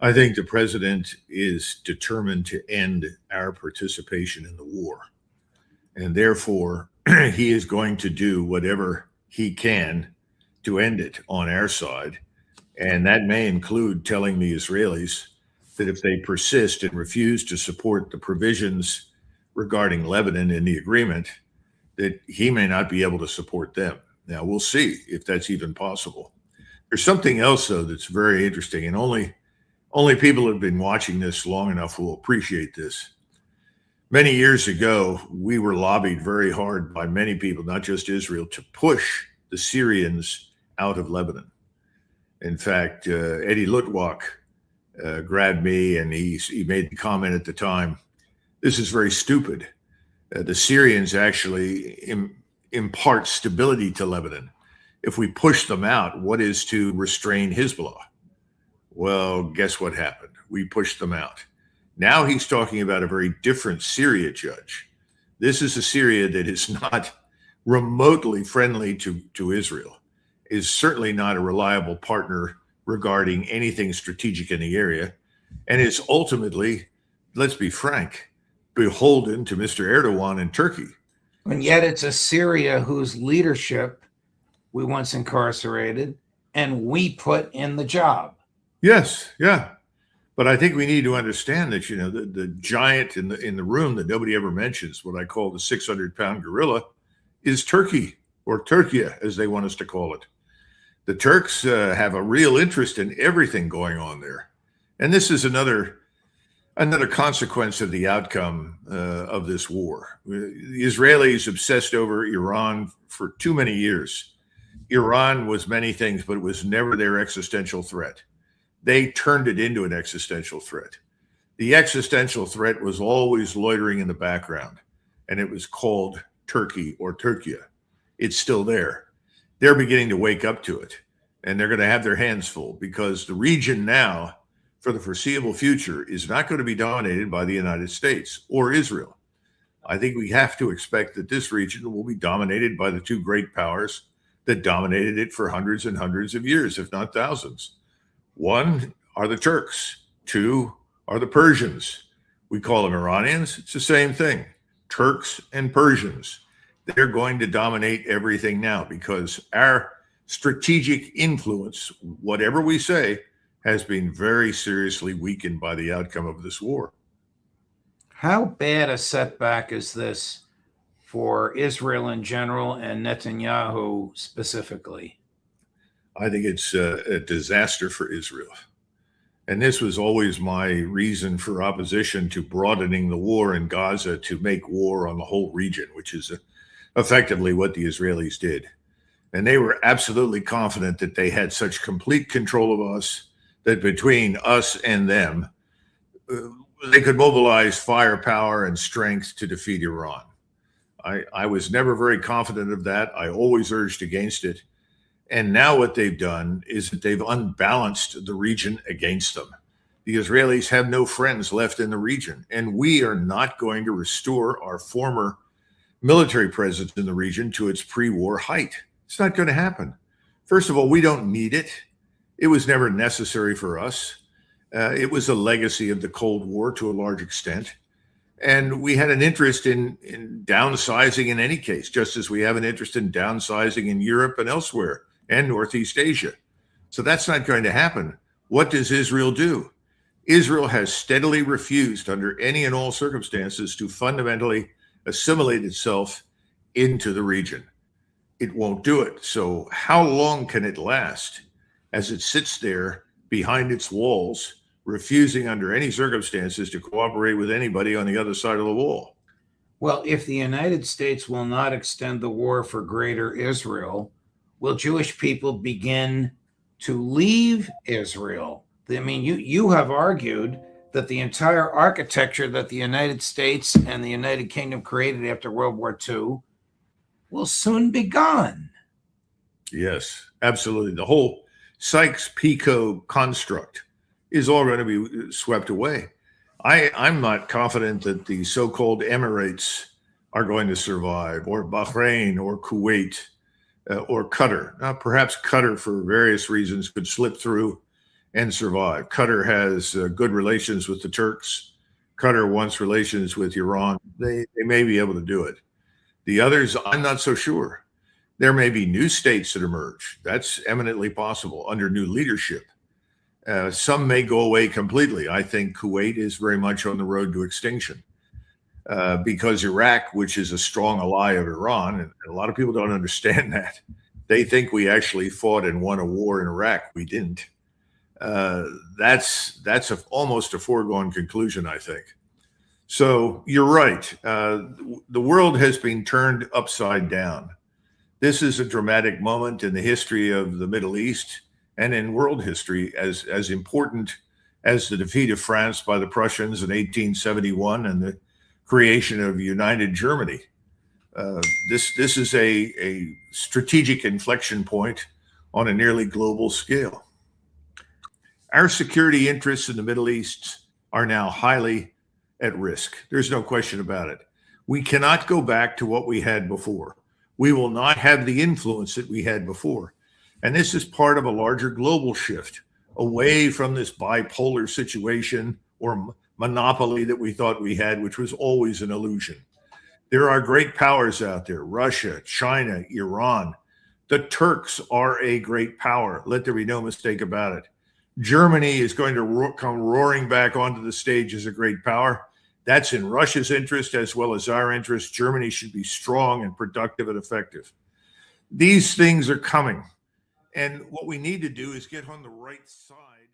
I think the president is determined to end our participation in the war. And therefore, he is going to do whatever he can to end it on our side. And that may include telling the Israelis that if they persist and refuse to support the provisions regarding Lebanon in the agreement, that he may not be able to support them. Now, we'll see if that's even possible. There's something else, though, that's very interesting, and only people who have been watching this long enough will appreciate this. Many years ago, we were lobbied very hard by many people, not just Israel, to push the Syrians out of Lebanon. In fact, Eddie Lutwak grabbed me and he made the comment at the time, this is very stupid. The Syrians actually impart stability to Lebanon. If we push them out, what is to restrain Hezbollah? Well, guess what happened? We pushed them out. Now he's talking about a very different Syria, Judge. This is a Syria that is not remotely friendly to Israel, is certainly not a reliable partner regarding anything strategic in the area, and is ultimately, let's be frank, beholden to Mr. Erdogan in Turkey. And yet it's a Syria whose leadership we once incarcerated and we put in the job. Yes, yeah. But I think we need to understand that, you know, the giant in the room that nobody ever mentions, what I call the 600-pound gorilla, is Turkey, or Turkey, as they want us to call it. The Turks have a real interest in everything going on there. And this is another consequence of the outcome of this war. The Israelis obsessed over Iran for too many years. Iran was many things, but it was never their existential threat. They turned it into an existential threat. The existential threat was always loitering in the background, and it was called Turkey or Turkey. It's still there. They're beginning to wake up to it, and they're going to have their hands full because the region now, for the foreseeable future, is not going to be dominated by the United States or Israel. I think we have to expect that this region will be dominated by the two great powers that dominated it for hundreds and hundreds of years, if not thousands. One are the Turks. Two are the Persians. We call them Iranians. It's the same thing. Turks and Persians. They're going to dominate everything now because our strategic influence, whatever we say, has been very seriously weakened by the outcome of this war. How bad a setback is this for Israel in general and Netanyahu specifically? I think it's a disaster for Israel. And this was always my reason for opposition to broadening the war in Gaza to make war on the whole region, which is effectively what the Israelis did. And they were absolutely confident that they had such complete control of us that between us and them, they could mobilize firepower and strength to defeat Iran. I was never very confident of that. I always urged against it. And now what they've done is that they've unbalanced the region against them. The Israelis have no friends left in the region, and we are not going to restore our former military presence in the region to its pre-war height. It's not going to happen. First of all, we don't need it. It was never necessary for us. It was a legacy of the Cold War to a large extent. And we had an interest in downsizing in any case, just as we have an interest in downsizing in Europe and elsewhere and Northeast Asia. So that's not going to happen. What does Israel do? Israel has steadily refused under any and all circumstances to fundamentally assimilate itself into the region. It won't do it. So how long can it last as it sits there behind its walls, refusing under any circumstances to cooperate with anybody on the other side of the wall? Well, if the United States will not extend the war for greater Israel, will Jewish people begin to leave Israel? I mean, you have argued that the entire architecture that the United States and the United Kingdom created after World War II will soon be gone. Yes, absolutely. The whole Sykes-Picot construct is all going to be swept away. I'm not confident that the so-called Emirates are going to survive, or Bahrain, or Kuwait, or Qatar. Now, perhaps Qatar, for various reasons, could slip through and survive. Qatar has good relations with the Turks. Qatar wants relations with Iran. They may be able to do it. The others, I'm not so sure. There may be new states that emerge. That's eminently possible under new leadership. Some may go away completely. I think Kuwait is very much on the road to extinction because Iraq, which is a strong ally of Iran, and a lot of people don't understand that. They think we actually fought and won a war in Iraq. We didn't. That's almost a foregone conclusion, I think. So you're right. The world has been turned upside down. This is a dramatic moment in the history of the Middle East and in world history, as important as the defeat of France by the Prussians in 1871 and the creation of united Germany. This is a strategic inflection point on a nearly global scale. Our security interests in the Middle East are now highly at risk. There's no question about it. We cannot go back to what we had before. We will not have the influence that we had before. And this is part of a larger global shift away from this bipolar situation or monopoly that we thought we had, which was always an illusion. There are great powers out there: Russia, China, Iran. The Turks are a great power. Let there be no mistake about it. Germany is going to come roaring back onto the stage as a great power. That's in Russia's interest as well as our interest. Germany should be strong and productive and effective. These things are coming. And what we need to do is get on the right side.